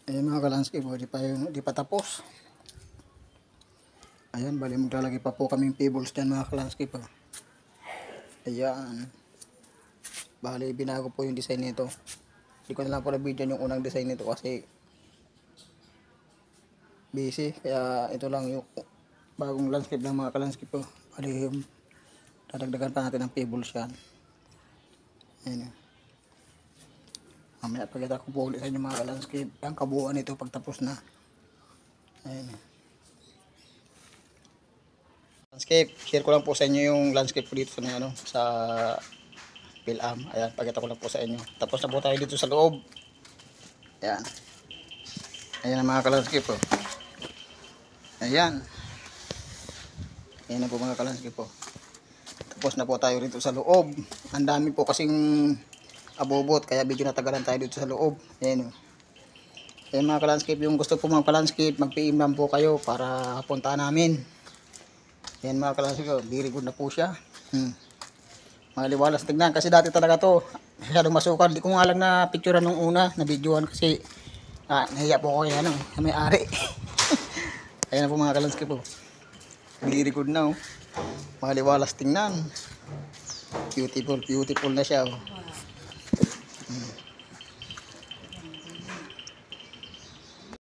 Ayan mga ka-landscape, di pa tapos. Ayan, bali maglalagay pa po kaming pebbles dyan mga ka-landscape. Ayan. Bali, binago po yung design nito. Hindi ko na lang po na-video yung unang design nito kasi busy. Kaya ito lang yung bagong landscape ng mga ka-landscape po. Bali, dadagdagan pa natin ng pebbles yan. Ayan. Mamaya pagkita ko po ulit sa inyo mga ka-landscape ang kabuuan nito pagtapos na. Ayan. Landscape, share ko lang po sa inyo yung landscape po dito sa sa Pilam. Ayan, pagkita ko lang po sa inyo. Tapos na po tayo dito sa loob. Ayan. Ayan ang mga ka-landscape po. Ayan. Ayan na po mga ka-landscape po. Tapos na po tayo dito sa loob. Ang dami po kasing abobot, kaya medyo natagalan tayo dito sa loob. Ayan o. Ayan mga ka-landscape, yung gusto po mga ka-landscape, mag-PM lang po kayo para puntaan namin. Ayan mga ka-landscape, very good na po siya. Maliwalas tignan kasi dati talaga to masyadong masukal. Di ko nga lang na picturean nung una, na videoan kasi nahiya po ko yan na may ari. Ayan na po mga ka-landscape po. Very good na oh. Maliwalas tingnan. Beautiful, beautiful na siya oh.